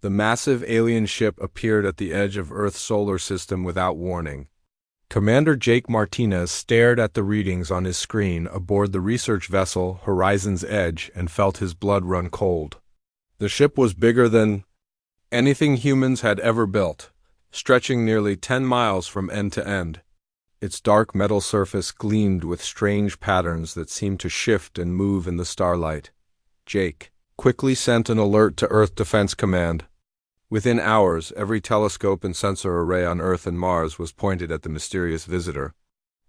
The massive alien ship appeared at the edge of Earth's solar system without warning. Commander Jake Martinez stared at the readings on his screen aboard the research vessel Horizon's Edge and felt his blood run cold. The ship was bigger than anything humans had ever built, stretching nearly 10 miles from end to end. Its dark metal surface gleamed with strange patterns that seemed to shift and move in the starlight. Jake quickly sent an alert to Earth Defense Command. Within hours, every telescope and sensor array on Earth and Mars was pointed at the mysterious visitor.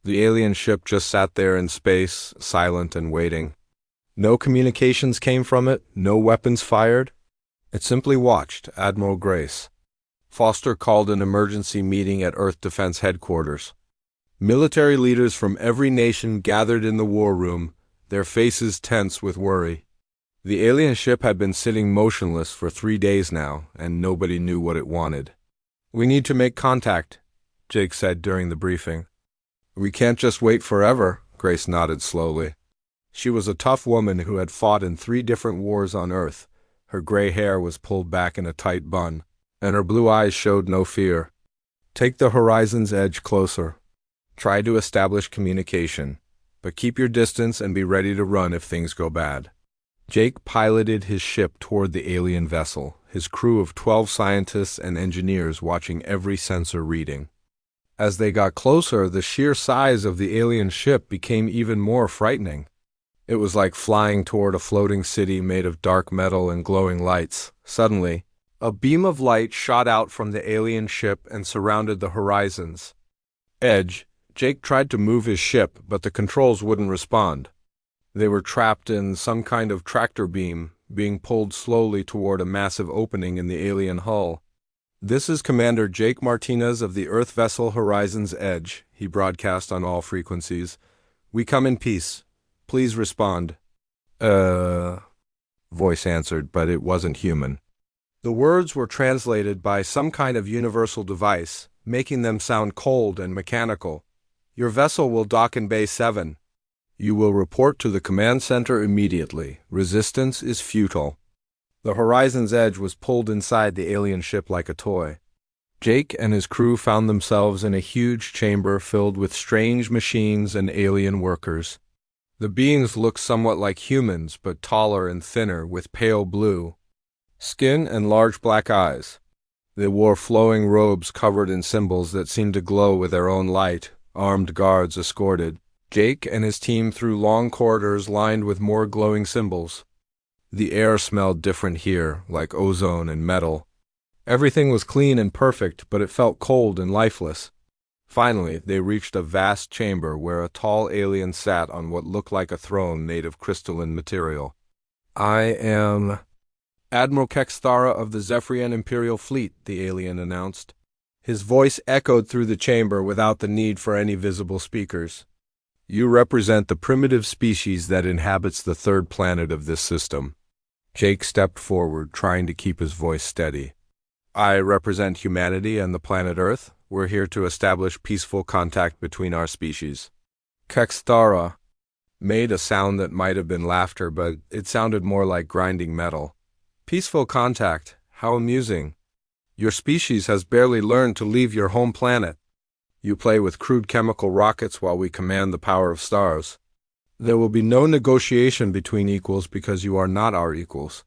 The alien ship just sat there in space, silent and waiting. No communications came from it, no weapons fired. It simply watched. Admiral Grace Foster called an emergency meeting at Earth Defense Headquarters. Military leaders from every nation gathered in the war room, their faces tense with worry. The alien ship had been sitting motionless for 3 days now, and nobody knew what it wanted. "We need to make contact," Jake said during the briefing. "We can't just wait forever," Grace nodded slowly. She was a tough woman who had fought in 3 different wars on Earth. Her gray hair was pulled back in a tight bun, and her blue eyes showed no fear. "Take the Horizon's Edge closer. Try to establish communication, but keep your distance and be ready to run if things go bad." Jake piloted his ship toward the alien vessel, his crew of 12 scientists and engineers watching every sensor reading. As they got closer, the sheer size of the alien ship became even more frightening. It was like flying toward a floating city made of dark metal and glowing lights. Suddenly, a beam of light shot out from the alien ship and surrounded the Horizon's Edge. Jake tried to move his ship, but the controls wouldn't respond. They were trapped in some kind of tractor beam, being pulled slowly toward a massive opening in the alien hull. "This is Commander Jake Martinez of the Earth vessel Horizon's Edge," he broadcast on all frequencies. "We come in peace. Please respond." Voice answered, but it wasn't human. The words were translated by some kind of universal device, making them sound cold and mechanical. "Your vessel will dock in Bay 7. You will report to the command center immediately. Resistance is futile." The Horizon's Edge was pulled inside the alien ship like a toy. Jake and his crew found themselves in a huge chamber filled with strange machines and alien workers. The beings looked somewhat like humans, but taller and thinner, with pale blue skin and large black eyes. They wore flowing robes covered in symbols that seemed to glow with their own light. Armed guards escorted Jake and his team through long corridors lined with more glowing symbols. The air smelled different here, like ozone and metal. Everything was clean and perfect, but it felt cold and lifeless. Finally, they reached a vast chamber where a tall alien sat on what looked like a throne made of crystalline material. "I am Admiral Kexthara of the Zephyrian Imperial Fleet," the alien announced. His voice echoed through the chamber without the need for any visible speakers. "You represent the primitive species that inhabits the 3rd planet of this system." Jake stepped forward, trying to keep his voice steady. "I represent humanity and the planet Earth. We're here to establish peaceful contact between our species." Kexthara made a sound that might have been laughter, but it sounded more like grinding metal. "Peaceful contact? How amusing. Your species has barely learned to leave your home planet. You play with crude chemical rockets while we command the power of stars. There will be no negotiation between equals because you are not our equals."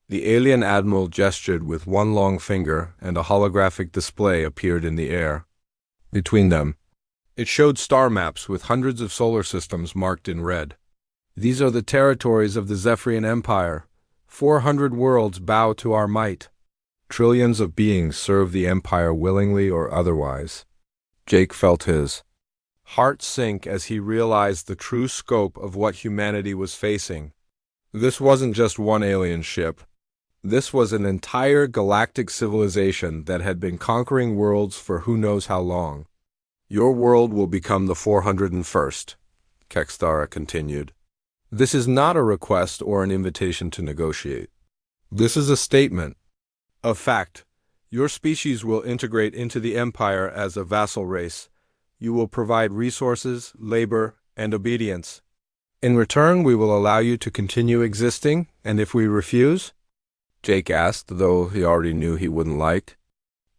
The alien admiral gestured with one long finger, and a holographic display appeared in the air. Between them, it showed star maps with hundreds of solar systems marked in red. "These are the territories of the Zephyrian Empire. 400 worlds bow to our might. Trillions of beings serve the Empire willingly or otherwise." Jake felt his heart sink as he realized the true scope of what humanity was facing. This wasn't just one alien ship. This was an entire galactic civilization that had been conquering worlds for who knows how long. "Your world will become the 401st, Kexthara continued. "This is not a request or an invitation to negotiate. This is a statement of fact. Your species will integrate into the Empire as a vassal race. You will provide resources, labor, and obedience. In return, we will allow you to continue existing, and if we refuse, Jake asked, though he already knew he wouldn't like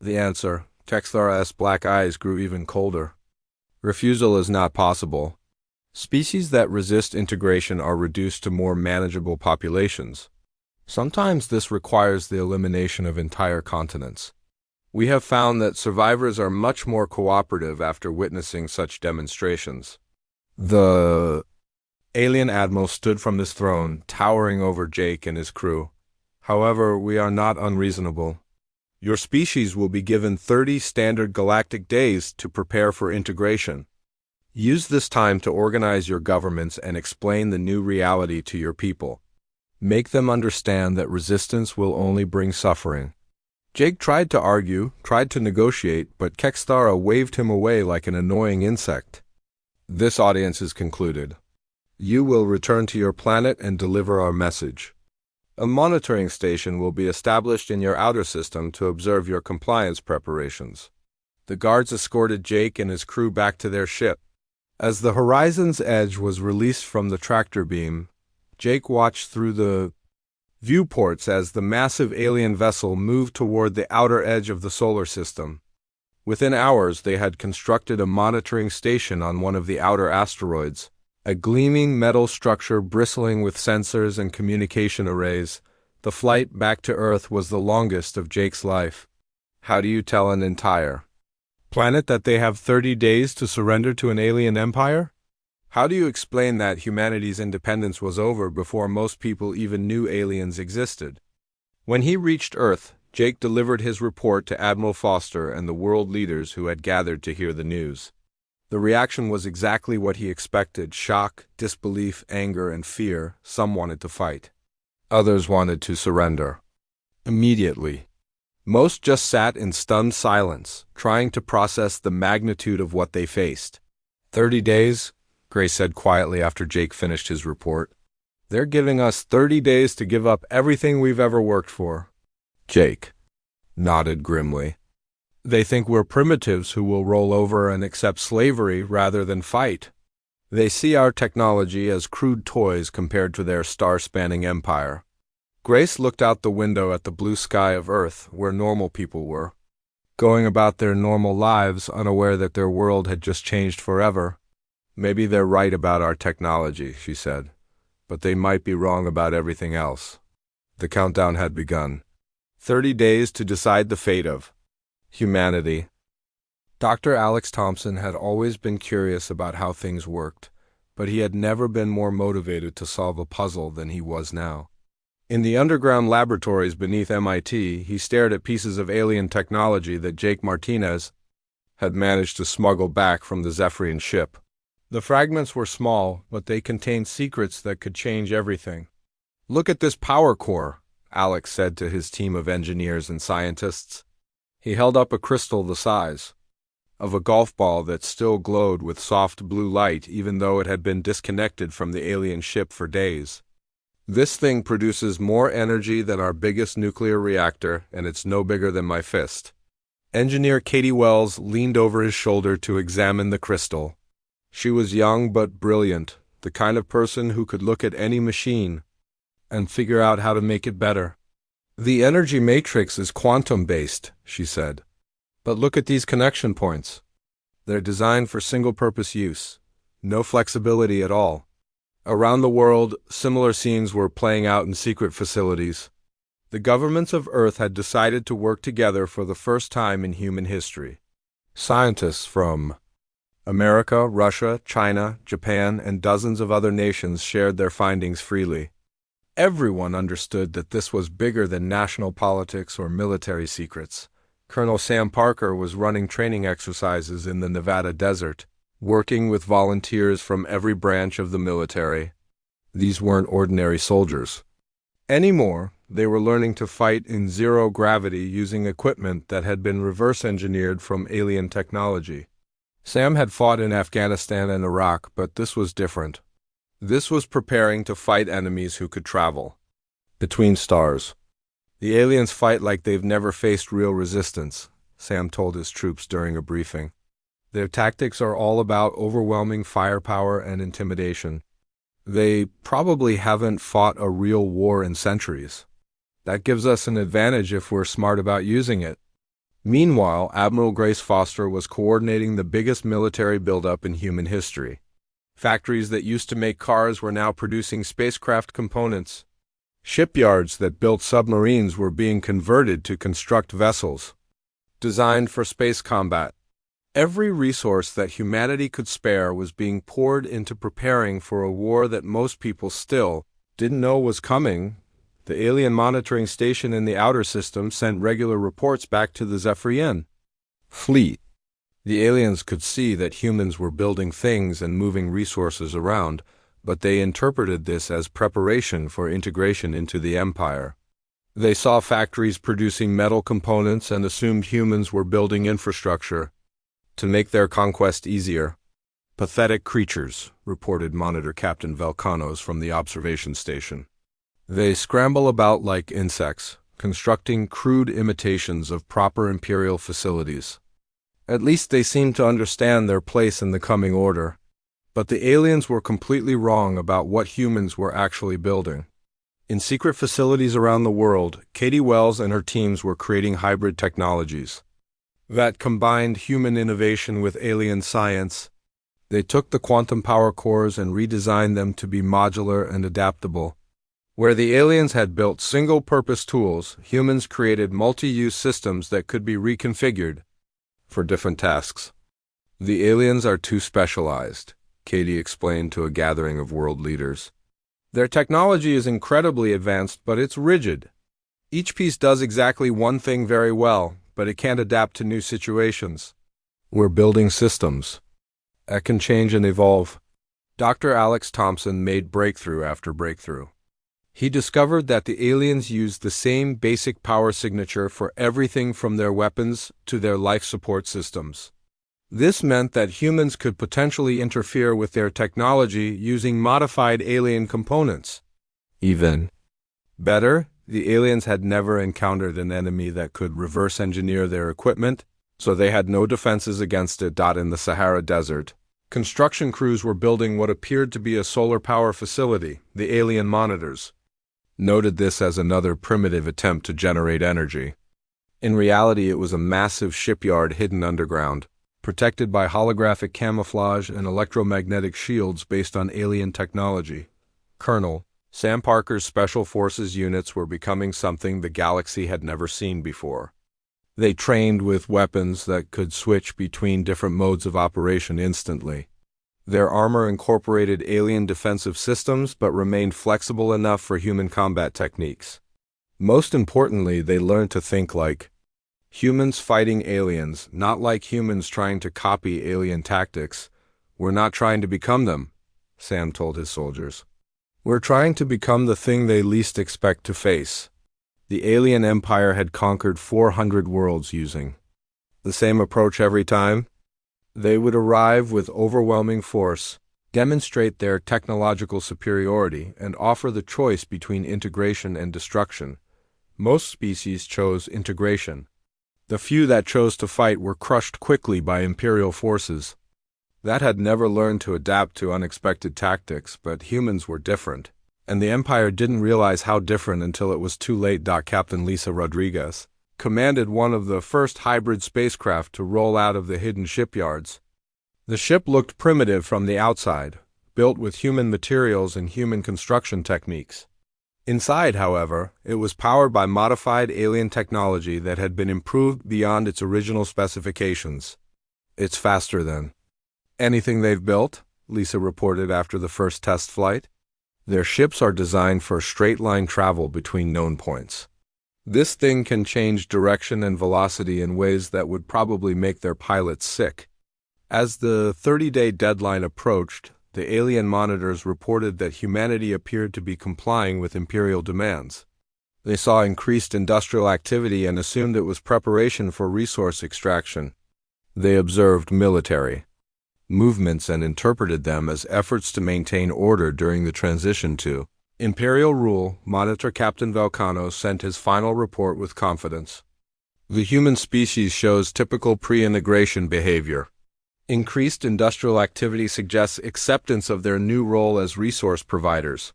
the answer. Texthara's black eyes grew even colder. Refusal is not possible. Species that resist integration are reduced to more manageable populations. Sometimes this requires the elimination of entire continents. We have found that survivors are much more cooperative after witnessing such demonstrations. The alien admiral stood from his throne, towering over Jake and his crew. However, we are not unreasonable. Your species will be given 30 standard galactic days to prepare for integration. Use this time to organize your governments and explain the new reality to your people. Make them understand that resistance will only bring suffering. Jake tried to argue, tried to negotiate, but Kexthara waved him away like an annoying insect. This audience is concluded. You will return to your planet and deliver our message. A monitoring station will be established in your outer system to observe your compliance preparations. The guards escorted Jake and his crew back to their ship. As the horizon's edge was released from the tractor beam, Jake watched through the viewports as the massive alien vessel moved toward the outer edge of the solar system. Within hours, they had constructed a monitoring station on one of the outer asteroids, a gleaming metal structure bristling with sensors and communication arrays. The flight back to Earth was the longest of Jake's life. How do you tell an entire planet that they have 30 days to surrender to an alien empire? How do you explain that humanity's independence was over before most people even knew aliens existed? When he reached Earth, Jake delivered his report to Admiral Foster and the world leaders who had gathered to hear the news. The reaction was exactly what he expected: shock, disbelief, anger, and fear. Some wanted to fight. Others wanted to surrender. Immediately. Most just sat in stunned silence, trying to process the magnitude of what they faced. 30 days? Grace said quietly after Jake finished his report. They're giving us 30 days to give up everything we've ever worked for. Jake nodded grimly. They think we're primitives who will roll over and accept slavery rather than fight. They see our technology as crude toys compared to their star-spanning empire. Grace looked out the window at the blue sky of Earth, where normal people were, going about their normal lives, unaware that their world had just changed forever. Maybe they're right about our technology, she said, but they might be wrong about everything else. The countdown had begun. 30 days to decide the fate of humanity. Dr. Alex Thompson had always been curious about how things worked, but he had never been more motivated to solve a puzzle than he was now. In the underground laboratories beneath MIT, he stared at pieces of alien technology that Jake Martinez had managed to smuggle back from the Zephyrian ship. The fragments were small, but they contained secrets that could change everything. Look at this power core, Alex said to his team of engineers and scientists. He held up a crystal the size of a golf ball that still glowed with soft blue light even though it had been disconnected from the alien ship for days. This thing produces more energy than our biggest nuclear reactor, and it's no bigger than my fist. Engineer Katie Wells leaned over his shoulder to examine the crystal. She was young but brilliant, the kind of person who could look at any machine and figure out how to make it better. The energy matrix is quantum-based, she said. But look at these connection points. They're designed for single-purpose use. No flexibility at all. Around the world, similar scenes were playing out in secret facilities. The governments of Earth had decided to work together for the first time in human history. Scientists from America, Russia, China, Japan, and dozens of other nations shared their findings freely. Everyone understood that this was bigger than national politics or military secrets. Colonel Sam Parker was running training exercises in the Nevada desert, working with volunteers from every branch of the military. These weren't ordinary soldiers anymore. They were learning to fight in zero gravity using equipment that had been reverse-engineered from alien technology. Sam had fought in Afghanistan and Iraq, but this was different. This was preparing to fight enemies who could travel between stars. The aliens fight like they've never faced real resistance, Sam told his troops during a briefing. Their tactics are all about overwhelming firepower and intimidation. They probably haven't fought a real war in centuries. That gives us an advantage if we're smart about using it. Meanwhile, Admiral Grace Foster was coordinating the biggest military buildup in human history. Factories that used to make cars were now producing spacecraft components. Shipyards that built submarines were being converted to construct vessels designed for space combat. Every resource that humanity could spare was being poured into preparing for a war that most people still didn't know was coming. The alien monitoring station in the outer system sent regular reports back to the Zephyrian fleet. The aliens could see that humans were building things and moving resources around, but they interpreted this as preparation for integration into the Empire. They saw factories producing metal components and assumed humans were building infrastructure to make their conquest easier. Pathetic creatures, reported Monitor Captain Velkanos from the observation station. They scramble about like insects, constructing crude imitations of proper Imperial facilities. At least they seem to understand their place in the coming order. But the aliens were completely wrong about what humans were actually building. In secret facilities around the world, Katie Wells and her teams were creating hybrid technologies that combined human innovation with alien science. They took the quantum power cores and redesigned them to be modular and adaptable. Where the aliens had built single-purpose tools, humans created multi-use systems that could be reconfigured for different tasks. The aliens are too specialized, Katie explained to a gathering of world leaders. Their technology is incredibly advanced, but it's rigid. Each piece does exactly one thing very well, but it can't adapt to new situations. We're building systems that can change and evolve. Dr. Alex Thompson made breakthrough after breakthrough. He discovered that the aliens used the same basic power signature for everything from their weapons to their life support systems. This meant that humans could potentially interfere with their technology using modified alien components. Even better, the aliens had never encountered an enemy that could reverse engineer their equipment, so they had no defenses against it. In the Sahara Desert, construction crews were building what appeared to be a solar power facility. The alien monitors noted this as another primitive attempt to generate energy. In reality, it was a massive shipyard hidden underground, protected by holographic camouflage and electromagnetic shields based on alien technology. Colonel Sam Parker's Special Forces units were becoming something the galaxy had never seen before. They trained with weapons that could switch between different modes of operation instantly. Their armor incorporated alien defensive systems but remained flexible enough for human combat techniques. Most importantly, they learned to think like humans fighting aliens, not like humans trying to copy alien tactics. We're not trying to become them, Sam told his soldiers. We're trying to become the thing they least expect to face. The alien empire had conquered 400 worlds using the same approach every time. They would arrive with overwhelming force, demonstrate their technological superiority, and offer the choice between integration and destruction. Most species chose integration. The few that chose to fight were crushed quickly by Imperial forces that had never learned to adapt to unexpected tactics, but humans were different, and the Empire didn't realize how different until it was too late. Captain Lisa Rodriguez commanded one of the first hybrid spacecraft to roll out of the hidden shipyards. The ship looked primitive from the outside, built with human materials and human construction techniques. Inside, however, it was powered by modified alien technology that had been improved beyond its original specifications. It's faster than anything they've built, Lisa reported after the first test flight. Their ships are designed for straight-line travel between known points. This thing can change direction and velocity in ways that would probably make their pilots sick. As the 30-day deadline approached, the alien monitors reported that humanity appeared to be complying with Imperial demands. They saw increased industrial activity and assumed it was preparation for resource extraction. They observed military movements and interpreted them as efforts to maintain order during the transition to Imperial rule. Monitor Captain Velkanos sent his final report with confidence. The human species shows typical pre-integration behavior. Increased industrial activity suggests acceptance of their new role as resource providers.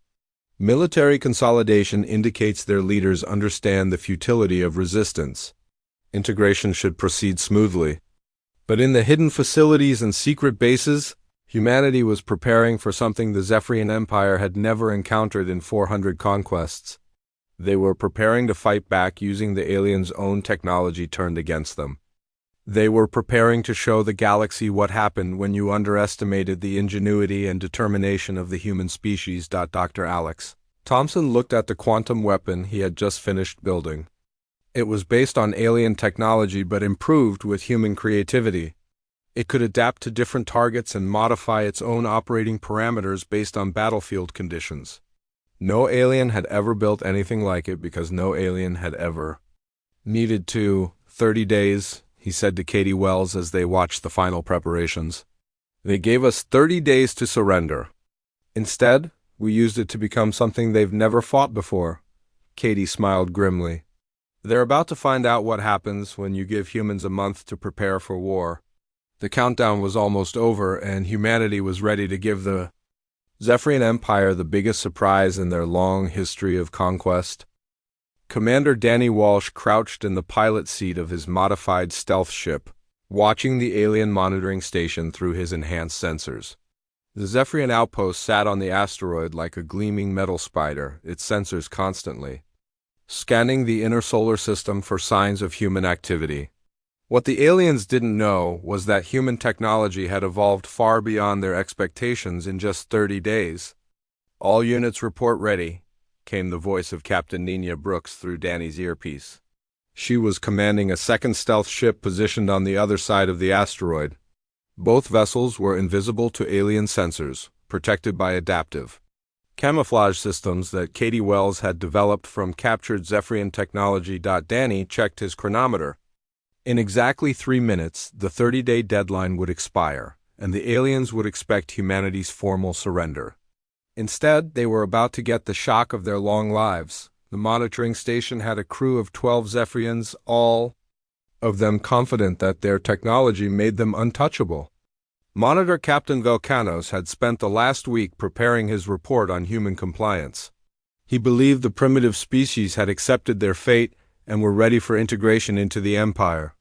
Military consolidation indicates their leaders understand the futility of resistance. Integration should proceed smoothly. But in the hidden facilities and secret bases, humanity was preparing for something the Zephyrian Empire had never encountered in 400 conquests. They were preparing to fight back using the aliens' own technology turned against them. They were preparing to show the galaxy what happened when you underestimated the ingenuity and determination of the human species. Dr. Alex Thompson looked at the quantum weapon he had just finished building. It was based on alien technology but improved with human creativity. It could adapt to different targets and modify its own operating parameters based on battlefield conditions. No alien had ever built anything like it because no alien had ever needed to. 30 days, he said to Katie Wells as they watched the final preparations. They gave us 30 days to surrender. Instead, we used it to become something they've never fought before. Katie smiled grimly. They're about to find out what happens when you give humans a month to prepare for war. The countdown was almost over, and humanity was ready to give the Zephyrian Empire the biggest surprise in their long history of conquest. Commander Danny Walsh crouched in the pilot seat of his modified stealth ship, watching the alien monitoring station through his enhanced sensors. The Zephyrian outpost sat on the asteroid like a gleaming metal spider, its sensors constantly scanning the inner solar system for signs of human activity. What the aliens didn't know was that human technology had evolved far beyond their expectations in just 30 days. "All units report ready," came the voice of Captain Nina Brooks through Danny's earpiece. She was commanding a second stealth ship positioned on the other side of the asteroid. Both vessels were invisible to alien sensors, protected by adaptive camouflage systems that Katie Wells had developed from captured Zephyrian technology. Danny checked his chronometer. In exactly 3 minutes, the 30-day deadline would expire, and the aliens would expect humanity's formal surrender. Instead, they were about to get the shock of their long lives. The monitoring station had a crew of 12 Zephyrians, all of them confident that their technology made them untouchable. Monitor Captain Velkanos had spent the last week preparing his report on human compliance. He believed the primitive species had accepted their fate and were ready for integration into the Empire.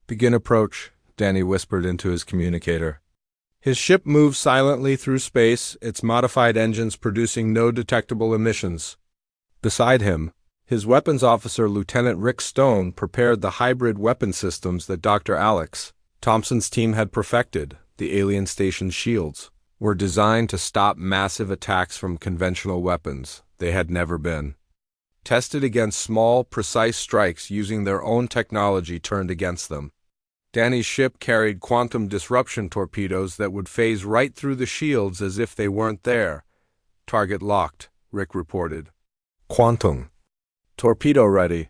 "Begin approach," Danny whispered into his communicator. His ship moved silently through space, its modified engines producing no detectable emissions. Beside him, his weapons officer, Lieutenant Rick Stone, prepared the hybrid weapon systems that Dr. Alex Thompson's team had perfected. The alien station's shields were designed to stop massive attacks from conventional weapons. They had never been tested against small, precise strikes using their own technology turned against them. Danny's ship carried quantum disruption torpedoes that would phase right through the shields as if they weren't there. "Target locked," Rick reported. "Quantum torpedo ready."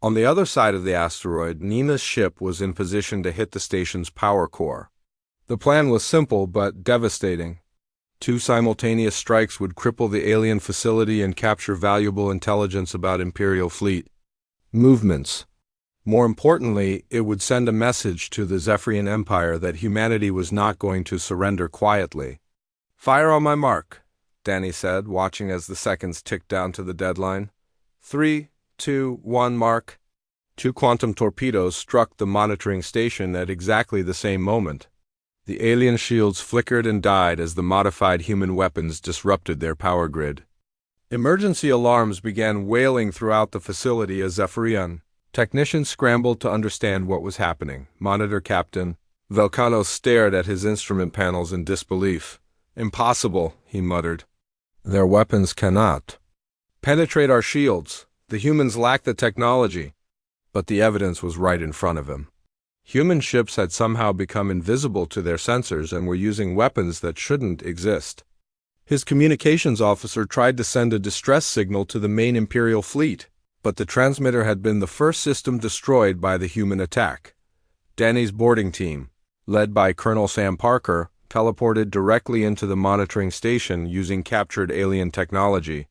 On the other side of the asteroid, Nina's ship was in position to hit the station's power core. The plan was simple but devastating. 2 simultaneous strikes would cripple the alien facility and capture valuable intelligence about Imperial fleet movements. More importantly, it would send a message to the Zephyrian Empire that humanity was not going to surrender quietly. "Fire on my mark," Danny said, watching as the seconds ticked down to the deadline. 3, 2, 1, mark. 2 quantum torpedoes struck the monitoring station at exactly the same moment. The alien shields flickered and died as the modified human weapons disrupted their power grid. Emergency alarms began wailing throughout the facility as Zephyrian technicians scrambled to understand what was happening. Monitor Captain Velkanos stared at his instrument panels in disbelief. "Impossible," he muttered. "Their weapons cannot penetrate our shields. The humans lack the technology." But the evidence was right in front of him. Human ships had somehow become invisible to their sensors and were using weapons that shouldn't exist. His communications officer tried to send a distress signal to the main Imperial fleet, but the transmitter had been the first system destroyed by the human attack. Danny's boarding team, led by Colonel Sam Parker, teleported directly into the monitoring station using captured alien technology.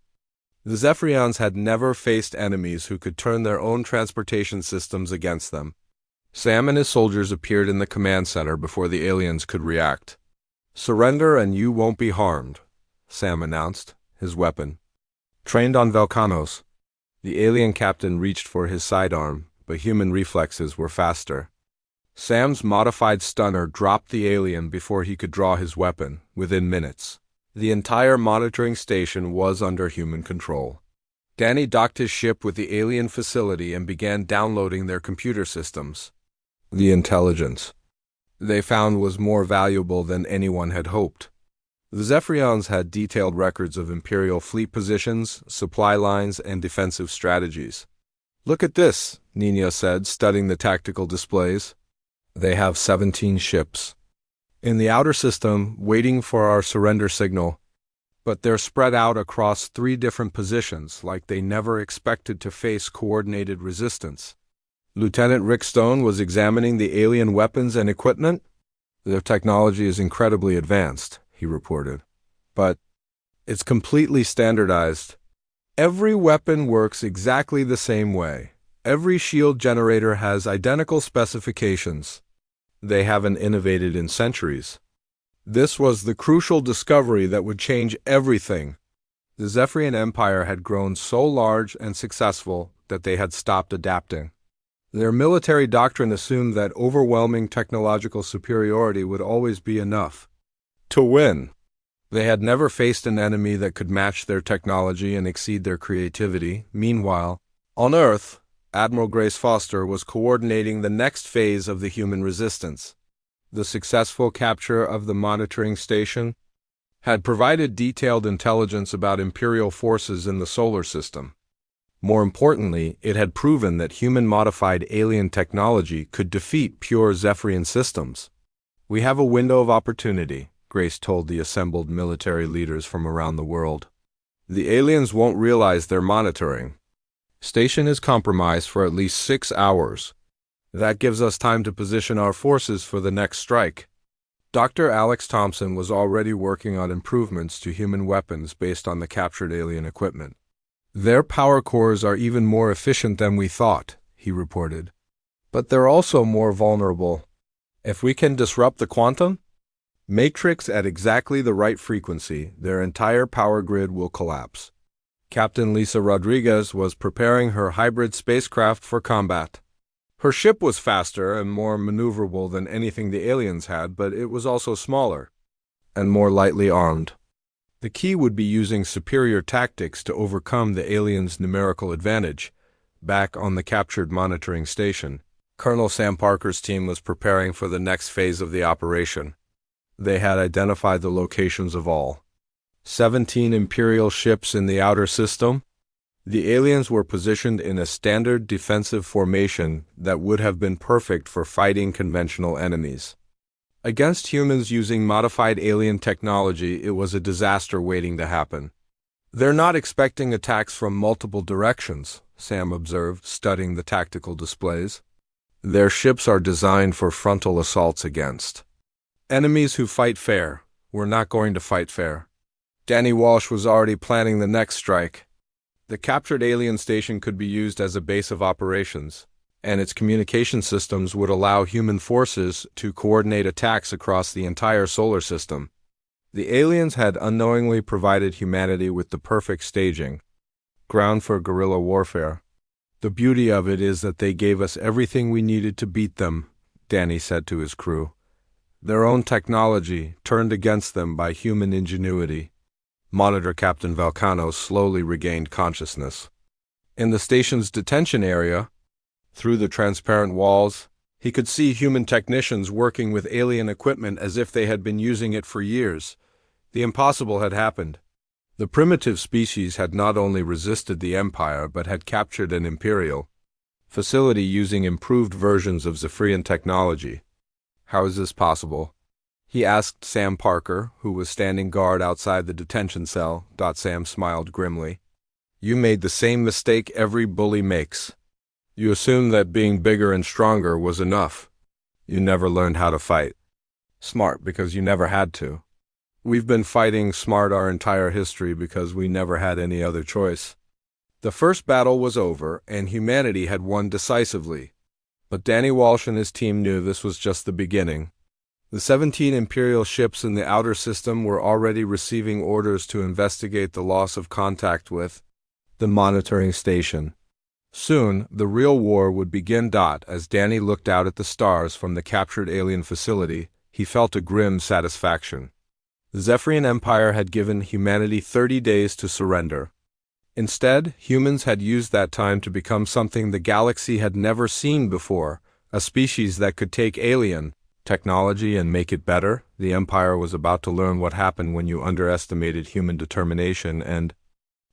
The Zephyrians had never faced enemies who could turn their own transportation systems against them. Sam and his soldiers appeared in the command center before the aliens could react. "Surrender and you won't be harmed," Sam announced, his weapon Trained on volcanoes. The alien captain reached for his sidearm, but human reflexes were faster. Sam's modified stunner dropped the alien before he could draw his weapon, within minutes. The entire monitoring station was under human control. Danny docked his ship with the alien facility and began downloading their computer systems. The intelligence they found was more valuable than anyone had hoped. The Zephyrians had detailed records of Imperial fleet positions, supply lines, and defensive strategies. "Look at this," Nina said, studying the tactical displays. "They have 17 ships in the outer system waiting for our surrender signal, but they're spread out across 3 different positions like they never expected to face coordinated resistance." Lieutenant Rick Stone was examining the alien weapons and equipment. "Their technology is incredibly advanced," he reported, "but it's completely standardized. Every weapon works exactly the same way. Every shield generator has identical specifications. They haven't innovated in centuries." This was the crucial discovery that would change everything. The Zephyrian Empire had grown so large and successful that they had stopped adapting. Their military doctrine assumed that overwhelming technological superiority would always be enough to win. They had never faced an enemy that could match their technology and exceed their creativity. Meanwhile, on Earth, Admiral Grace Foster was coordinating the next phase of the human resistance. The successful capture of the monitoring station had provided detailed intelligence about Imperial forces in the solar system. More importantly, it had proven that human-modified alien technology could defeat pure Zephyrian systems. "We have a window of opportunity," Grace told the assembled military leaders from around the world. "The aliens won't realize they're monitoring. Station is compromised for at least 6 hours. That gives us time to position our forces for the next strike." Dr. Alex Thompson was already working on improvements to human weapons based on the captured alien equipment. "Their power cores are even more efficient than we thought," he reported. "But they're also more vulnerable. If we can disrupt the quantum matrix at exactly the right frequency, their entire power grid will collapse." Captain Lisa Rodriguez was preparing her hybrid spacecraft for combat. Her ship was faster and more maneuverable than anything the aliens had, but it was also smaller and more lightly armed. The key would be using superior tactics to overcome the aliens' numerical advantage. Back on the captured monitoring station, Colonel Sam Parker's team was preparing for the next phase of the operation. They had identified the locations of all 17 Imperial ships in the outer system. The aliens were positioned in a standard defensive formation that would have been perfect for fighting conventional enemies. Against humans using modified alien technology, it was a disaster waiting to happen. "They're not expecting attacks from multiple directions," Sam observed, studying the tactical displays. "Their ships are designed for frontal assaults against enemies who fight fair. We're not going to fight fair." Danny Walsh was already planning the next strike. The captured alien station could be used as a base of operations, and its communication systems would allow human forces to coordinate attacks across the entire solar system. The aliens had unknowingly provided humanity with the perfect staging ground for guerrilla warfare. "The beauty of it is that they gave us everything we needed to beat them," Danny said to his crew. "Their own technology turned against them by human ingenuity." Monitor Captain Valcano slowly regained consciousness. In the station's detention area, through the transparent walls, he could see human technicians working with alien equipment as if they had been using it for years. The impossible had happened. The primitive species had not only resisted the Empire, but had captured an Imperial facility using improved versions of Zephyrian technology. "How is this possible?" he asked Sam Parker, who was standing guard outside the detention cell. Sam smiled grimly. "You made the same mistake every bully makes. You assumed that being bigger and stronger was enough. You never learned how to fight. Smart because you never had to. We've been fighting smart our entire history because we never had any other choice." The first battle was over, and humanity had won decisively. But Danny Walsh and his team knew this was just the beginning. The 17 Imperial ships in the outer system were already receiving orders to investigate the loss of contact with The monitoring station. Soon, the real war would begin. As Danny looked out at the stars from the captured alien facility, he felt a grim satisfaction. The Zephyrian Empire had given humanity 30 days to surrender. Instead, humans had used that time to become something the galaxy had never seen before, a species that could take alien technology and make it better. The Empire was about to learn what happened when you underestimated human determination and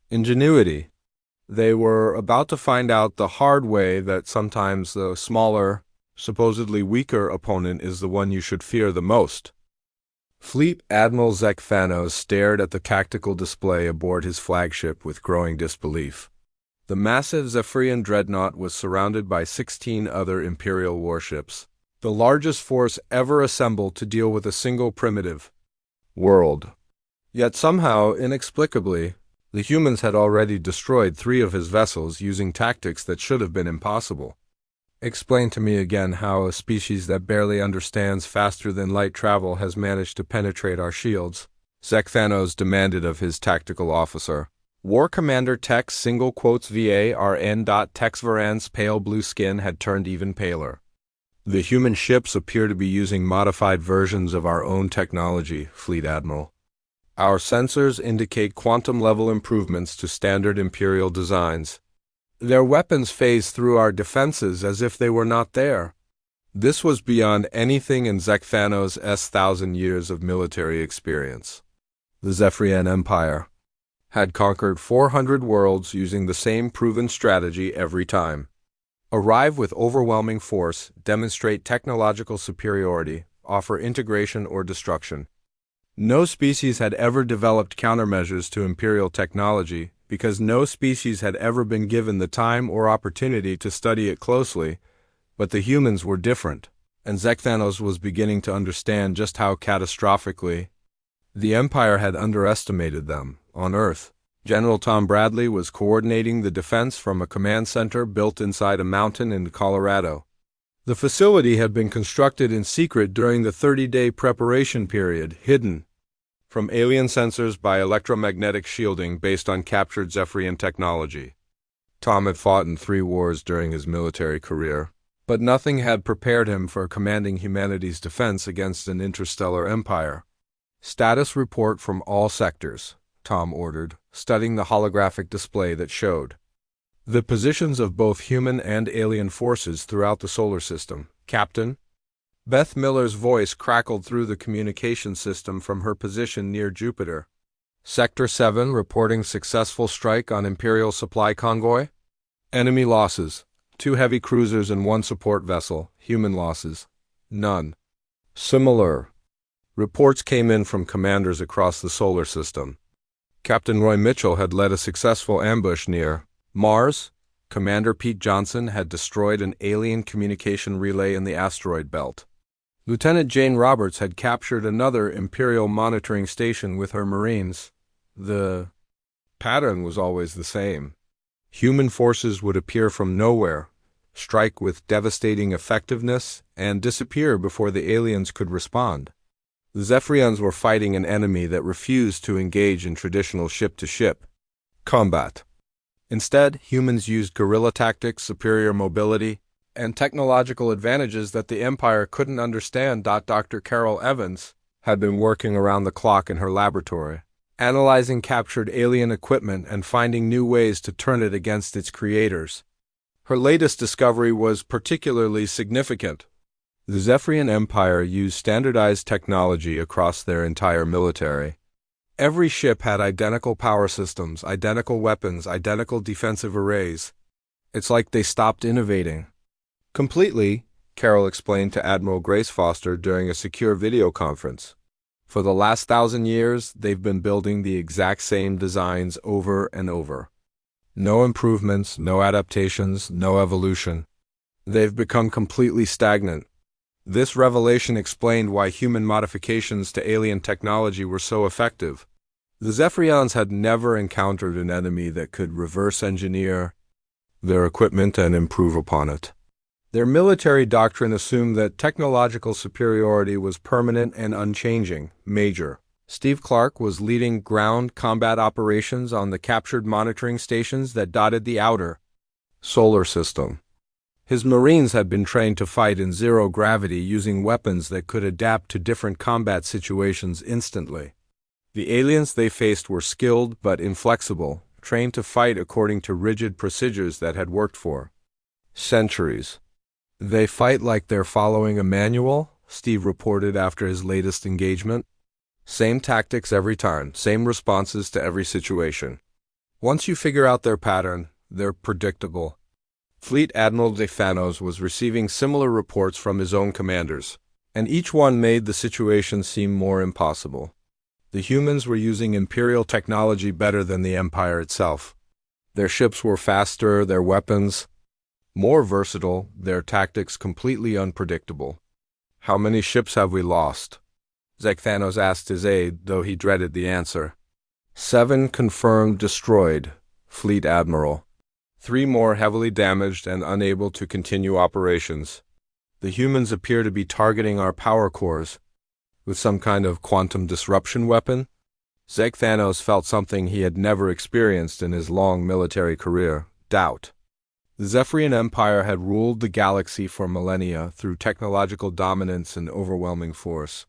ingenuity. They were about to find out the hard way that sometimes the smaller, supposedly weaker opponent is the one you should fear the most. Fleet Admiral Zekphanos stared at the tactical display aboard his flagship with growing disbelief. The massive Zephyrian dreadnought was surrounded by 16 other Imperial warships, the largest force ever assembled to deal with a single primitive world. Yet somehow, inexplicably, the humans had already destroyed 3 of his vessels using tactics that should have been impossible. Explain to me again how a species that barely understands faster-than-light travel has managed to penetrate our shields, Zekphanos demanded of his tactical officer. War Commander Tex (VARN. Texvaran's pale blue skin had turned even paler. The human ships appear to be using modified versions of our own technology, Fleet Admiral. Our sensors indicate quantum-level improvements to standard Imperial designs. Their weapons phase through our defenses as if they were not there. This was beyond anything in Zekphanos' 1,000 years of military experience. The Zephyrian Empire had conquered 400 worlds using the same proven strategy every time. Arrive with overwhelming force, demonstrate technological superiority, offer integration or destruction. No species had ever developed countermeasures to Imperial technology because no species had ever been given the time or opportunity to study it closely, but the humans were different, and Zekphanos was beginning to understand just how catastrophically the Empire had underestimated them. On Earth, General Tom Bradley was coordinating the defense from a command center built inside a mountain in Colorado. The facility had been constructed in secret during the 30-day preparation period, hidden from alien sensors by electromagnetic shielding based on captured Zephyrian technology. Tom had fought in 3 wars during his military career, but nothing had prepared him for commanding humanity's defense against an interstellar empire. Status report from all sectors, Tom ordered, studying the holographic display that showed the positions of both human and alien forces throughout the solar system. Captain? Beth Miller's voice crackled through the communication system from her position near Jupiter. Sector 7 reporting successful strike on Imperial supply convoy. Enemy losses: 2 heavy cruisers and 1 support vessel. Human losses: none. Similar reports came in from commanders across the solar system. Captain Roy Mitchell had led a successful ambush near Mars. Commander Pete Johnson had destroyed an alien communication relay in the asteroid belt. Lieutenant Jane Roberts had captured another Imperial monitoring station with her Marines. The pattern was always the same. Human forces would appear from nowhere, strike with devastating effectiveness, and disappear before the aliens could respond. The Zephyrians were fighting an enemy that refused to engage in traditional ship-to-ship combat. Instead, humans used guerrilla tactics, superior mobility, and technological advantages that the Empire couldn't understand. Dr. Carol Evans had been working around the clock in her laboratory, analyzing captured alien equipment and finding new ways to turn it against its creators. Her latest discovery was particularly significant. The Zephyrian Empire used standardized technology across their entire military. Every ship had identical power systems, identical weapons, identical defensive arrays. It's like they stopped innovating completely, Carol explained to Admiral Grace Foster during a secure video conference. For the last 1,000 years, they've been building the exact same designs over and over. No improvements, no adaptations, no evolution. They've become completely stagnant. This revelation explained why human modifications to alien technology were so effective. The Zephyrians had never encountered an enemy that could reverse engineer their equipment and improve upon it. Their military doctrine assumed that technological superiority was permanent and unchanging, major. Steve Clark was leading ground combat operations on the captured monitoring stations that dotted the outer solar system. His Marines had been trained to fight in zero gravity using weapons that could adapt to different combat situations instantly. The aliens they faced were skilled but inflexible, trained to fight according to rigid procedures that had worked for centuries. They fight like they're following a manual, Steve reported after his latest engagement. Same tactics every time, same responses to every situation. Once you figure out their pattern, they're predictable. Fleet Admiral Zefanos was receiving similar reports from his own commanders, and each one made the situation seem more impossible. The humans were using Imperial technology better than the Empire itself. Their ships were faster, their weapons more versatile, their tactics completely unpredictable. "How many ships have we lost?" Zefanos asked his aide, though he dreaded the answer. 7 confirmed destroyed, Fleet Admiral. 3 more heavily damaged and unable to continue operations. The humans appear to be targeting our power cores with some kind of quantum disruption weapon. Zefanos felt something he had never experienced in his long military career: doubt. The Zephyrian Empire had ruled the galaxy for millennia through technological dominance and overwhelming force.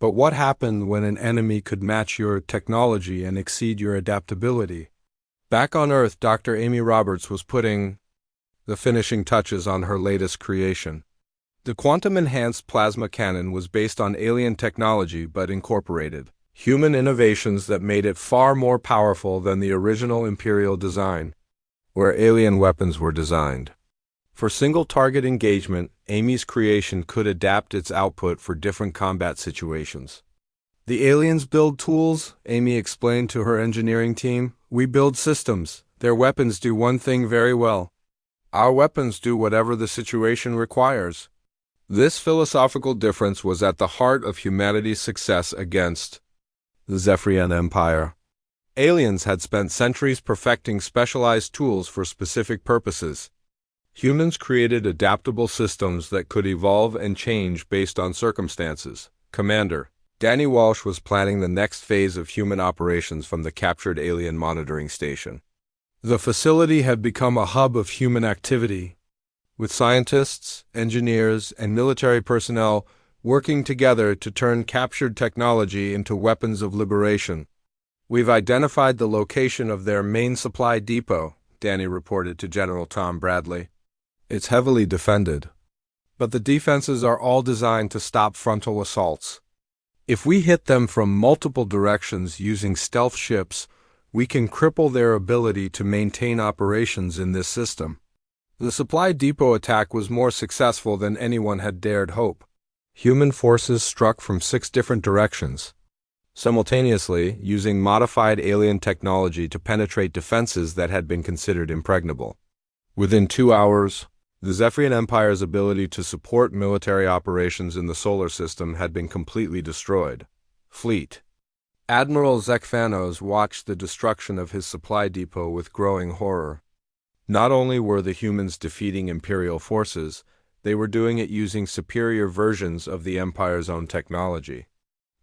But what happened when an enemy could match your technology and exceed your adaptability? Back on Earth, Dr. Amy Roberts was putting the finishing touches on her latest creation. The quantum-enhanced plasma cannon was based on alien technology but incorporated human innovations that made it far more powerful than the original Imperial design, where alien weapons were designed. For single-target engagement, Amy's creation could adapt its output for different combat situations. "The aliens build tools," Amy explained to her engineering team. "We build systems. Their weapons do one thing very well. Our weapons do whatever the situation requires." This philosophical difference was at the heart of humanity's success against the Zephyrian Empire. Aliens had spent centuries perfecting specialized tools for specific purposes. Humans created adaptable systems that could evolve and change based on circumstances. Commander Danny Walsh was planning the next phase of human operations from the captured alien monitoring station. The facility had become a hub of human activity, with scientists, engineers, and military personnel working together to turn captured technology into weapons of liberation. "We've identified the location of their main supply depot," Danny reported to General Tom Bradley. "It's heavily defended, but the defenses are all designed to stop frontal assaults. If we hit them from multiple directions using stealth ships, we can cripple their ability to maintain operations in this system." The supply depot attack was more successful than anyone had dared hope. Human forces struck from 6 different directions, simultaneously using modified alien technology to penetrate defenses that had been considered impregnable. Within 2 hours, the Zephyrian Empire's ability to support military operations in the solar system had been completely destroyed. Fleet Admiral Zefanos watched the destruction of his supply depot with growing horror. Not only were the humans defeating Imperial forces, they were doing it using superior versions of the Empire's own technology.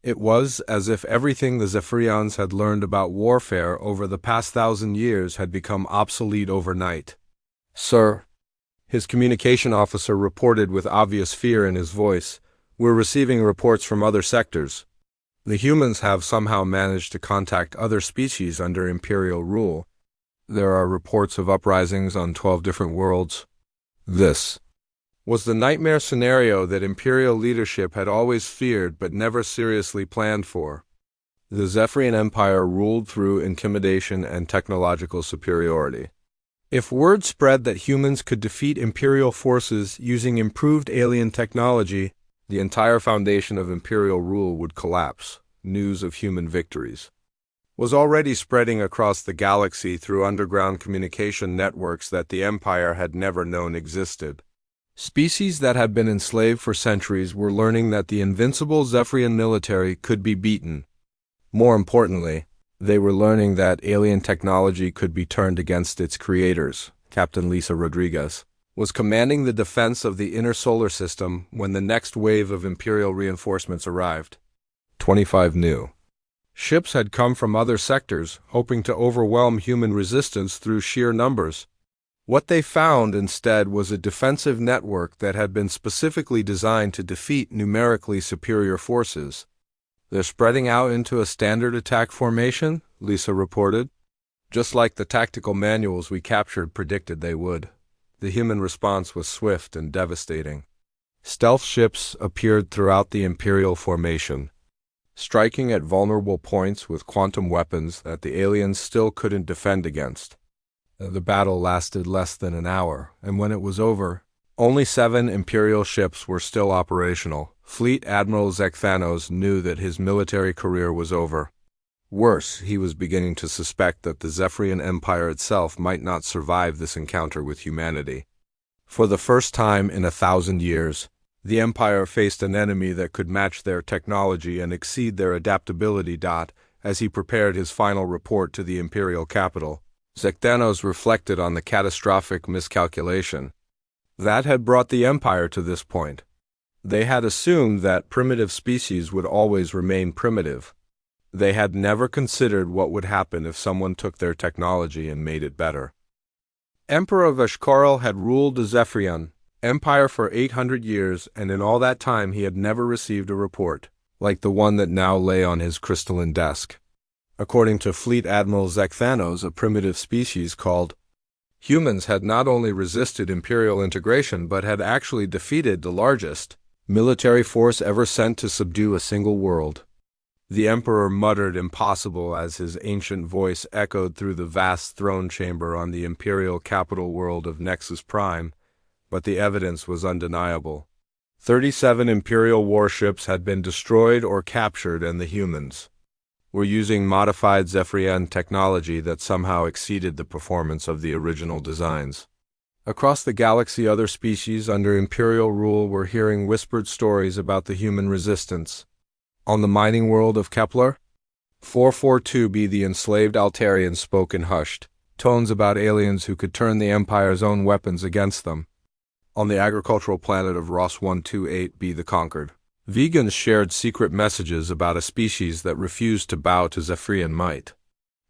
It was as if everything the Zephyrians had learned about warfare over the past 1,000 years had become obsolete overnight. "Sir," his communication officer reported with obvious fear in his voice, "we're receiving reports from other sectors. The humans have somehow managed to contact other species under Imperial rule. There are reports of uprisings on 12 different worlds." This was the nightmare scenario that Imperial leadership had always feared but never seriously planned for. The Zephyrian Empire ruled through intimidation and technological superiority. If word spread that humans could defeat Imperial forces using improved alien technology, the entire foundation of Imperial rule would collapse. News of human victories was already spreading across the galaxy through underground communication networks that the Empire had never known existed. Species that had been enslaved for centuries were learning that the invincible Zephyrian military could be beaten. More importantly, they were learning that alien technology could be turned against its creators. Captain Lisa Rodriguez was commanding the defense of the inner solar system when the next wave of Imperial reinforcements arrived. 25 new Ships had come from other sectors, hoping to overwhelm human resistance through sheer numbers. What they found instead was a defensive network that had been specifically designed to defeat numerically superior forces. "They're spreading out into a standard attack formation," Lisa reported. "Just like the tactical manuals we captured predicted they would." The human response was swift and devastating. Stealth ships appeared throughout the Imperial formation, striking at vulnerable points with quantum weapons that the aliens still couldn't defend against. The battle lasted less than an hour, and when it was over, only 7 Imperial ships were still operational. Fleet Admiral Zekphanos knew that his military career was over. Worse, he was beginning to suspect that the Zephyrian Empire itself might not survive this encounter with humanity. For the first time in 1,000 years, the Empire faced an enemy that could match their technology and exceed their adaptability. As he prepared his final report to the Imperial capital, Zekphanos reflected on the catastrophic miscalculation that had brought the Empire to this point. They had assumed that primitive species would always remain primitive. They had never considered what would happen if someone took their technology and made it better. Emperor Vashkarl had ruled the Zephyrian Empire for 800 years, and in all that time he had never received a report, like the one that now lay on his crystalline desk. According to Fleet Admiral Zekphanos, a primitive species called humans had not only resisted Imperial integration but had actually defeated the largest military force ever sent to subdue a single world. The Emperor muttered impossible as his ancient voice echoed through the vast throne chamber on the Imperial capital world of Nexus Prime, but the evidence was undeniable. 37 Imperial warships had been destroyed or captured, and the humans were using modified Zephyrian technology that somehow exceeded the performance of the original designs. Across the galaxy, other species under Imperial rule were hearing whispered stories about the human resistance. On the mining world of Kepler, 442b, the enslaved Altarians spoke in hushed tones about aliens who could turn the Empire's own weapons against them. On the agricultural planet of Ross 128b, the Conquered, vegans shared secret messages about a species that refused to bow to Zephyrian might.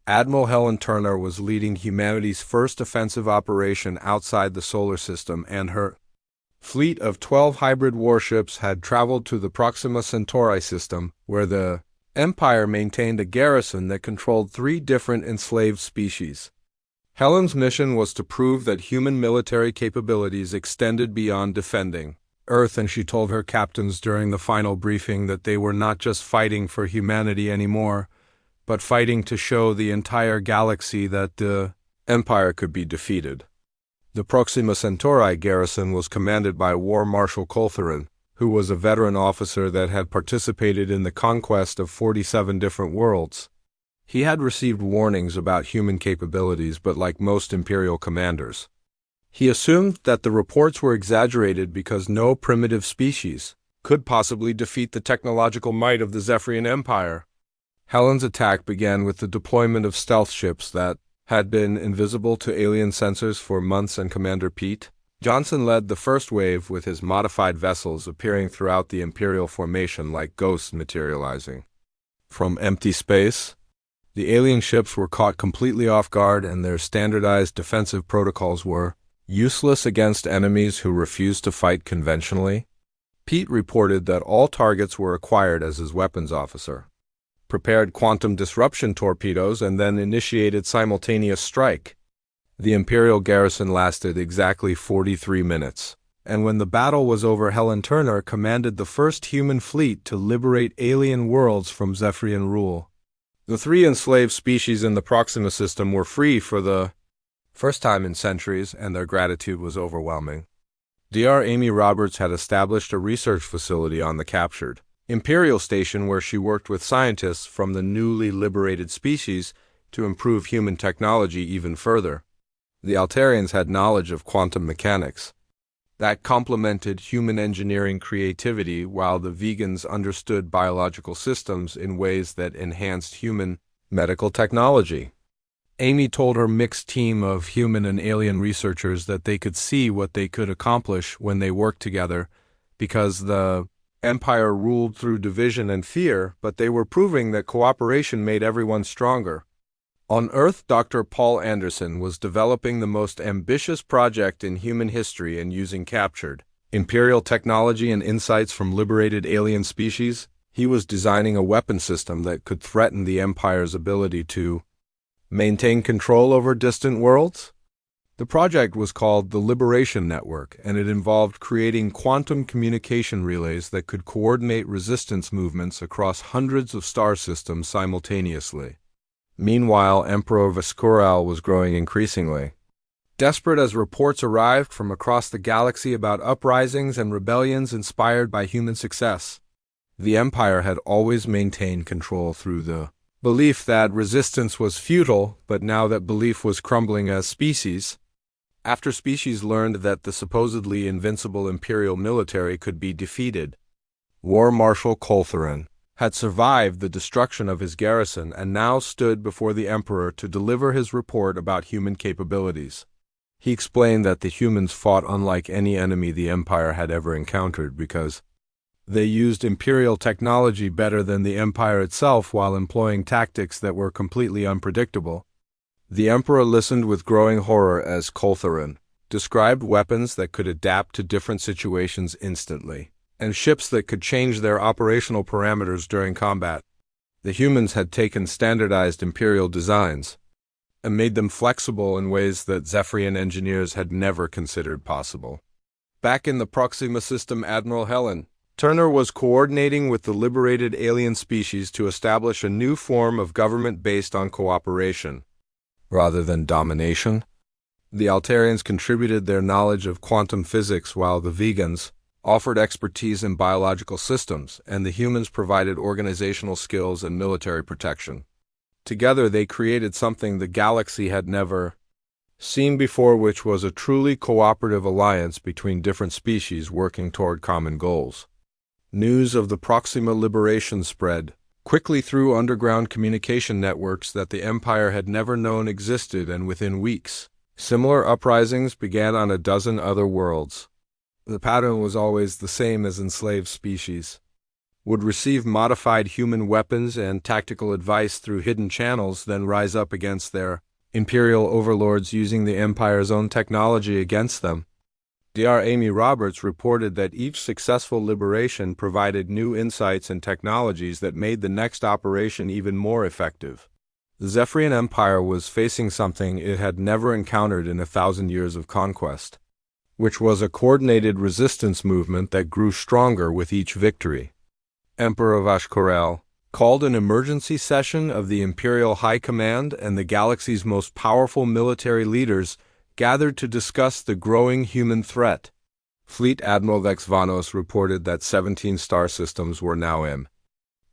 Admiral Helen Turner was leading humanity's first offensive operation outside the solar system, and her fleet of 12 hybrid warships had traveled to the Proxima Centauri system, where the Empire maintained a garrison that controlled 3 different enslaved species. Helen's mission was to prove that human military capabilities extended beyond defending Earth, and she told her captains during the final briefing that they were not just fighting for humanity anymore, but fighting to show the entire galaxy that the Empire could be defeated. The Proxima Centauri garrison was commanded by War Marshal Coltherin, who was a veteran officer that had participated in the conquest of 47 different worlds. He had received warnings about human capabilities, but like most Imperial commanders, he assumed that the reports were exaggerated because no primitive species could possibly defeat the technological might of the Zephyrian Empire. Helen's attack began with the deployment of stealth ships that had been invisible to alien sensors for months, and Commander Pete Johnson led the first wave with his modified vessels appearing throughout the Imperial formation like ghosts materializing from empty space. The alien ships were caught completely off guard, and their standardized defensive protocols were useless against enemies who refused to fight conventionally. Pete reported that all targets were acquired as his weapons officer, prepared quantum disruption torpedoes, and then initiated simultaneous strike. The Imperial garrison lasted exactly 43 minutes, and when the battle was over, Helen Turner commanded the first human fleet to liberate alien worlds from Zephyrian rule. The 3 enslaved species in the Proxima system were free for the first time in centuries, and their gratitude was overwhelming. Dr. Amy Roberts had established a research facility on the captured Imperial station where she worked with scientists from the newly liberated species to improve human technology even further. The Altarians had knowledge of quantum mechanics that complemented human engineering creativity, while the vegans understood biological systems in ways that enhanced human medical technology. Amy told her mixed team of human and alien researchers that they could see what they could accomplish when they worked together, because the Empire ruled through division and fear, but they were proving that cooperation made everyone stronger. On Earth, Dr. Paul Anderson was developing the most ambitious project in human history and using captured Imperial technology and insights from liberated alien species. He was designing a weapon system that could threaten the Empire's ability to maintain control over distant worlds. The project was called the Liberation Network, and it involved creating quantum communication relays that could coordinate resistance movements across hundreds of star systems simultaneously. Meanwhile, Emperor Vascoral was growing increasingly desperate as reports arrived from across the galaxy about uprisings and rebellions inspired by human success. The Empire had always maintained control through the belief that resistance was futile, but now that belief was crumbling as species. After species learned that the supposedly invincible Imperial military could be defeated, War Marshal Coltherin had survived the destruction of his garrison and now stood before the Emperor to deliver his report about human capabilities. He explained that the humans fought unlike any enemy the Empire had ever encountered because they used Imperial technology better than the Empire itself while employing tactics that were completely unpredictable. The Emperor listened with growing horror as Coltherin described weapons that could adapt to different situations instantly, and ships that could change their operational parameters during combat. The humans had taken standardized Imperial designs and made them flexible in ways that Zephyrian engineers had never considered possible. Back in the Proxima system, Admiral Helen Turner was coordinating with the liberated alien species to establish a new form of government based on cooperation, rather than domination. The Altarians contributed their knowledge of quantum physics while the Vegans offered expertise in biological systems, and the humans provided organizational skills and military protection. Together they created something the galaxy had never seen before, which was a truly cooperative alliance between different species working toward common goals. News of the Proxima liberation spread quickly through underground communication networks that the Empire had never known existed, and within weeks, similar uprisings began on a dozen other worlds. The pattern was always the same as enslaved species would receive modified human weapons and tactical advice through hidden channels, then rise up against their Imperial overlords using the Empire's own technology against them. Dr. Amy Roberts reported that each successful liberation provided new insights and technologies that made the next operation even more effective. The Zephyrian Empire was facing something it had never encountered in 1,000 years of conquest, which was a coordinated resistance movement that grew stronger with each victory. Emperor Vascoral called an emergency session of the Imperial High Command, and the galaxy's most powerful military leaders gathered to discuss the growing human threat. Fleet Admiral Lex Vanos reported that 17 star systems were now in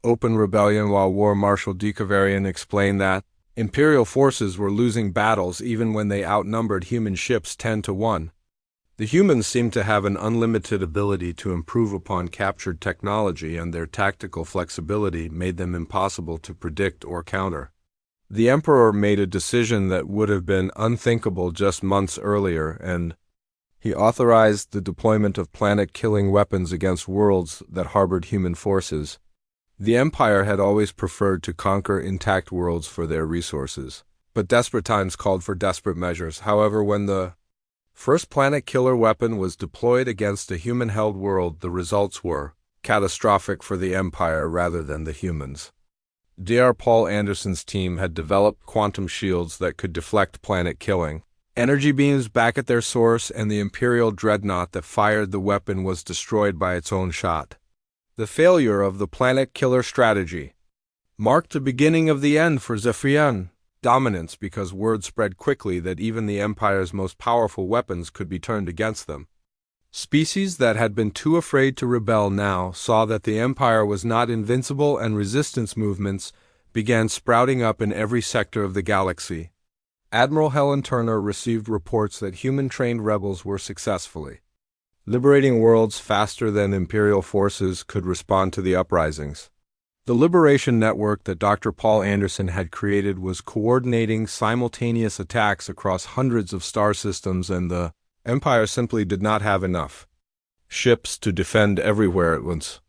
open rebellion, while War Marshal Decavarian explained that Imperial forces were losing battles even when they outnumbered human ships 10-1. The humans seemed to have an unlimited ability to improve upon captured technology, and their tactical flexibility made them impossible to predict or counter. The Emperor made a decision that would have been unthinkable just months earlier, and he authorized the deployment of planet-killing weapons against worlds that harbored human forces. The Empire had always preferred to conquer intact worlds for their resources, but desperate times called for desperate measures. However, when the first planet-killer weapon was deployed against a human-held world, the results were catastrophic for the Empire rather than the humans. Dr. Paul Anderson's team had developed quantum shields that could deflect planet-killing energy beams back at their source, and the Imperial dreadnought that fired the weapon was destroyed by its own shot. The failure of the planet-killer strategy marked the beginning of the end for Zephyrian dominance, because word spread quickly that even the Empire's most powerful weapons could be turned against them. Species that had been too afraid to rebel now saw that the Empire was not invincible, and resistance movements began sprouting up in every sector of the galaxy. Admiral Helen Turner received reports that human-trained rebels were successfully liberating worlds faster than Imperial forces could respond to the uprisings. The Liberation Network that Dr. Paul Anderson had created was coordinating simultaneous attacks across hundreds of star systems, and the Empire simply did not have enough ships to defend everywhere at once.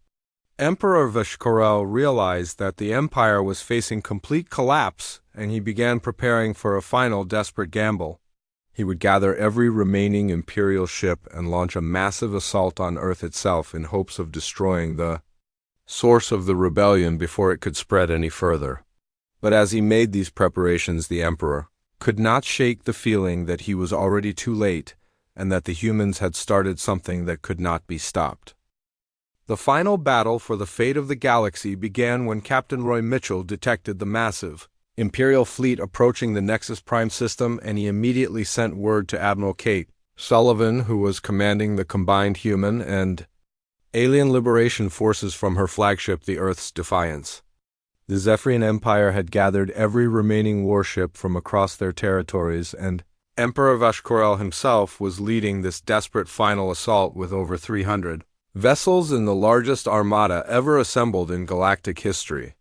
Emperor Vishkorel realized that the empire was facing complete collapse, and he began preparing for a final desperate gamble. He would gather every remaining imperial ship and launch a massive assault on Earth itself in hopes of destroying the source of the rebellion before it could spread any further. But as he made these preparations, the emperor could not shake the feeling that he was already too late and that the humans had started something that could not be stopped. The final battle for the fate of the galaxy began when Captain Roy Mitchell detected the massive Imperial fleet approaching the Nexus Prime system, and he immediately sent word to Admiral Kate Sullivan, who was commanding the combined human and alien liberation forces from her flagship, the Earth's Defiance. The Zephyrian Empire had gathered every remaining warship from across their territories, and Emperor Vashkorel himself was leading this desperate final assault with over 300 vessels in the largest armada ever assembled in galactic history.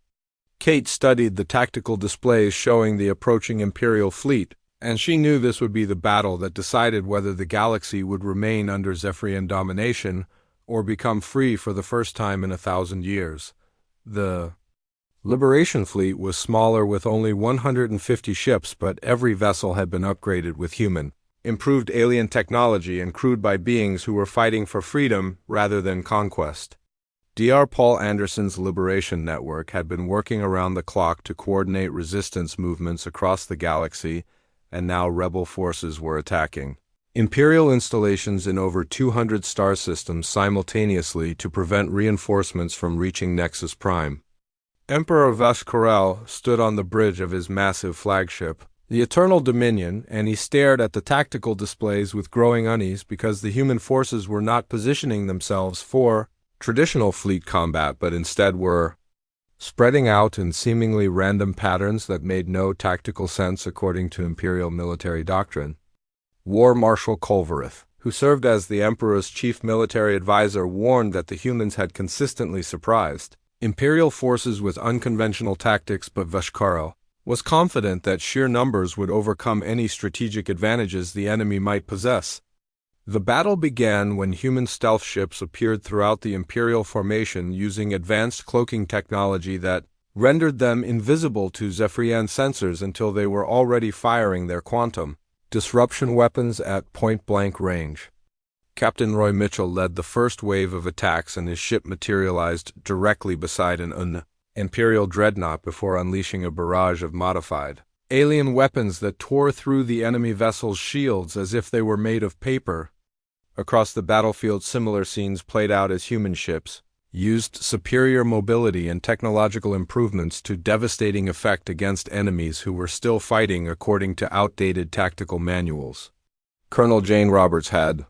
Kate studied the tactical displays showing the approaching Imperial fleet, and she knew this would be the battle that decided whether the galaxy would remain under Zephyrian domination or become free for the first time in 1,000 years. The Liberation Fleet was smaller with only 150 ships, but every vessel had been upgraded with human, improved alien technology and crewed by beings who were fighting for freedom rather than conquest. Dr. Paul Anderson's Liberation Network had been working around the clock to coordinate resistance movements across the galaxy, and now rebel forces were attacking Imperial installations in over 200 star systems simultaneously to prevent reinforcements from reaching Nexus Prime. Emperor Vashkorel stood on the bridge of his massive flagship, the Eternal Dominion, and he stared at the tactical displays with growing unease because the human forces were not positioning themselves for traditional fleet combat, but instead were spreading out in seemingly random patterns that made no tactical sense according to Imperial military doctrine. War Marshal Culverith, who served as the Emperor's chief military advisor, warned that the humans had consistently surprised Imperial forces with unconventional tactics, but Vashkorel was confident that sheer numbers would overcome any strategic advantages the enemy might possess. The battle began when human stealth ships appeared throughout the Imperial formation using advanced cloaking technology that rendered them invisible to Zephyrian sensors until they were already firing their quantum disruption weapons at point-blank range. Captain Roy Mitchell led the first wave of attacks, and his ship materialized directly beside an Imperial dreadnought before unleashing a barrage of modified alien weapons that tore through the enemy vessel's shields as if they were made of paper. Across the battlefield, similar scenes played out as human ships used superior mobility and technological improvements to devastating effect against enemies who were still fighting according to outdated tactical manuals. Colonel Jane Roberts had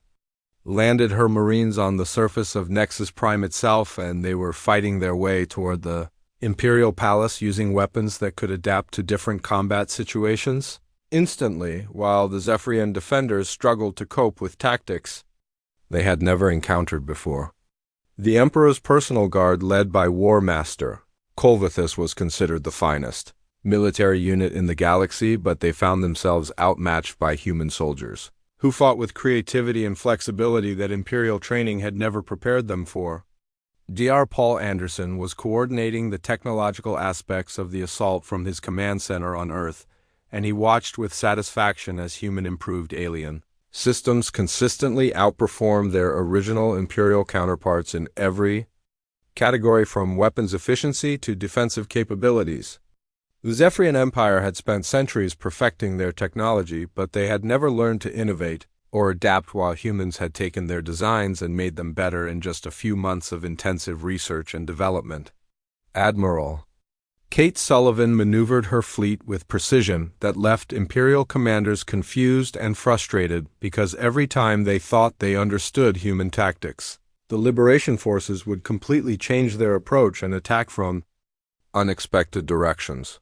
landed her Marines on the surface of Nexus Prime itself, and they were fighting their way toward the Imperial Palace using weapons that could adapt to different combat situations instantly, while the Zephyrian defenders struggled to cope with tactics they had never encountered before. The Emperor's personal guard, led by War Master Culverith, was considered the finest military unit in the galaxy, but they found themselves outmatched by human soldiers who fought with creativity and flexibility that Imperial training had never prepared them for. Dr. Paul Anderson was coordinating the technological aspects of the assault from his command center on Earth, and he watched with satisfaction as human improved alien systems consistently outperformed their original Imperial counterparts in every category, from weapons efficiency to defensive capabilities. The Zephyrian Empire had spent centuries perfecting their technology, but they had never learned to innovate or adapt, while humans had taken their designs and made them better in just a few months of intensive research and development. Admiral Kate Sullivan maneuvered her fleet with precision that left Imperial commanders confused and frustrated because every time they thought they understood human tactics, the Liberation forces would completely change their approach and attack from unexpected directions.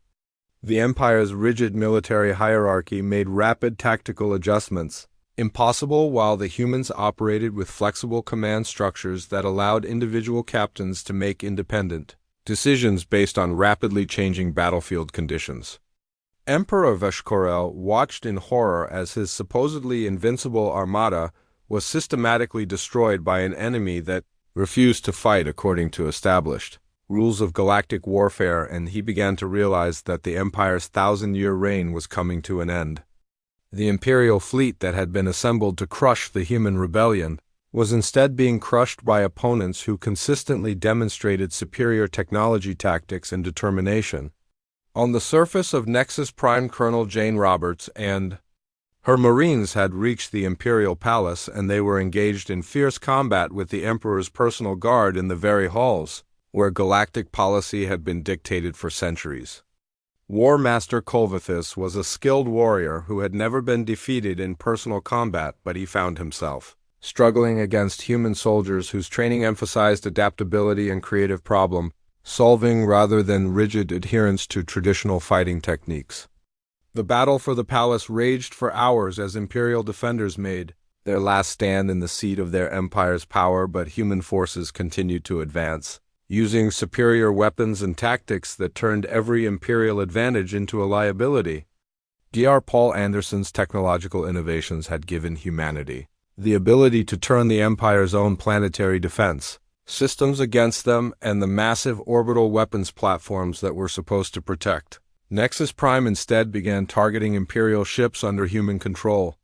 The Empire's rigid military hierarchy made rapid tactical adjustments impossible, while the humans operated with flexible command structures that allowed individual captains to make independent decisions based on rapidly changing battlefield conditions. Emperor Vashkorel watched in horror as his supposedly invincible armada was systematically destroyed by an enemy that refused to fight according to established rules of galactic warfare, and he began to realize that the Empire's 1,000-year reign was coming to an end. The Imperial fleet that had been assembled to crush the human rebellion was instead being crushed by opponents who consistently demonstrated superior technology, tactics, and determination. On the surface of Nexus Prime, Colonel Jane Roberts and her Marines had reached the Imperial Palace, and they were engaged in fierce combat with the Emperor's personal guard in the very halls where galactic policy had been dictated for centuries. War Master Colvithus was a skilled warrior who had never been defeated in personal combat, but he found himself struggling against human soldiers whose training emphasized adaptability and creative problem-solving rather than rigid adherence to traditional fighting techniques. The battle for the palace raged for hours as Imperial defenders made their last stand in the seat of their empire's power, but human forces continued to advance, using superior weapons and tactics that turned every Imperial advantage into a liability. Dr. Paul Anderson's technological innovations had given humanity the ability to turn the Empire's own planetary defense systems against them and the massive orbital weapons platforms that were supposed to protect Nexus Prime instead began targeting Imperial ships under human control.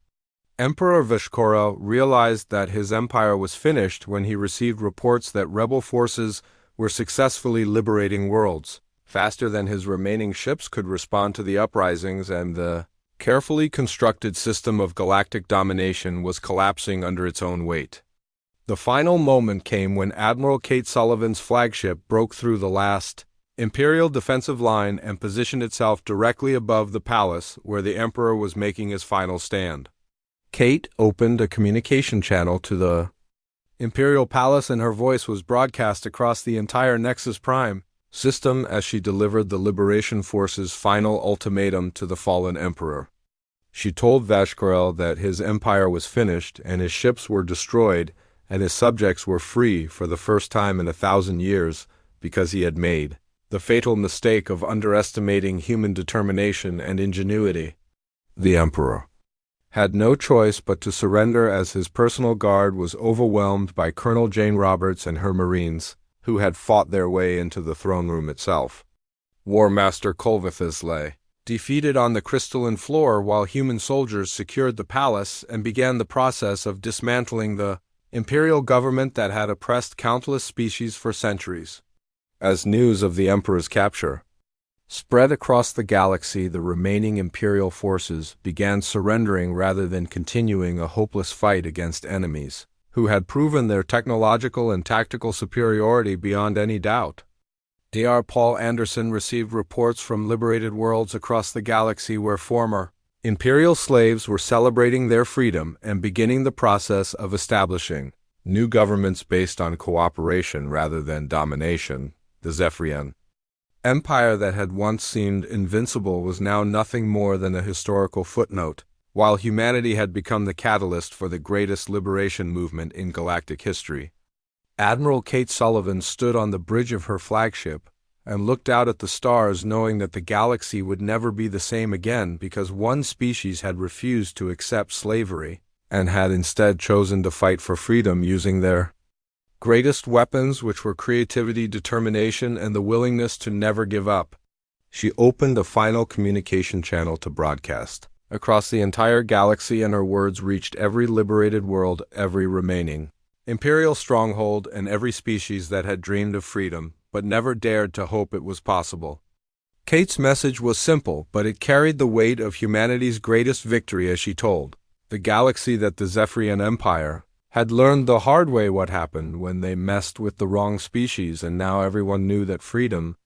Emperor Vishkora realized that his empire was finished when he received reports that rebel forces were successfully liberating worlds faster than his remaining ships could respond to the uprisings, and the carefully constructed system of galactic domination was collapsing under its own weight. The final moment came when Admiral Kate Sullivan's flagship broke through the last Imperial defensive line and positioned itself directly above the palace where the Emperor was making his final stand. Kate opened a communication channel to the Imperial Palace, and her voice was broadcast across the entire Nexus Prime system as she delivered the Liberation Force's final ultimatum to the fallen Emperor. She told Vashkorel that his empire was finished and his ships were destroyed and his subjects were free for the first time in 1,000 years because he had made the fatal mistake of underestimating human determination and ingenuity. The Emperor had no choice but to surrender as his personal guard was overwhelmed by Colonel Jane Roberts and her Marines, who had fought their way into the throne room itself. War Master Colvithus lay defeated on the crystalline floor while human soldiers secured the palace and began the process of dismantling the Imperial government that had oppressed countless species for centuries. As news of the Emperor's capture spread across the galaxy, the remaining Imperial forces began surrendering rather than continuing a hopeless fight against enemies who had proven their technological and tactical superiority beyond any doubt. Dr. Paul Anderson received reports from liberated worlds across the galaxy where former Imperial slaves were celebrating their freedom and beginning the process of establishing new governments based on cooperation rather than domination. The Zephyrian Empire that had once seemed invincible was now nothing more than a historical footnote, while humanity had become the catalyst for the greatest liberation movement in galactic history. Admiral Kate Sullivan stood on the bridge of her flagship and looked out at the stars, knowing that the galaxy would never be the same again because one species had refused to accept slavery and had instead chosen to fight for freedom using their greatest weapons, which were creativity, determination, and the willingness to never give up. She opened a final communication channel to broadcast across the entire galaxy, and her words reached every liberated world, every remaining Imperial stronghold, and every species that had dreamed of freedom, but never dared to hope it was possible. Kate's message was simple, but it carried the weight of humanity's greatest victory as she told the galaxy that the Zephyrian Empire had learned the hard way what happened when they messed with the wrong species, and now everyone knew that freedom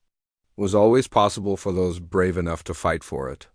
was always possible for those brave enough to fight for it.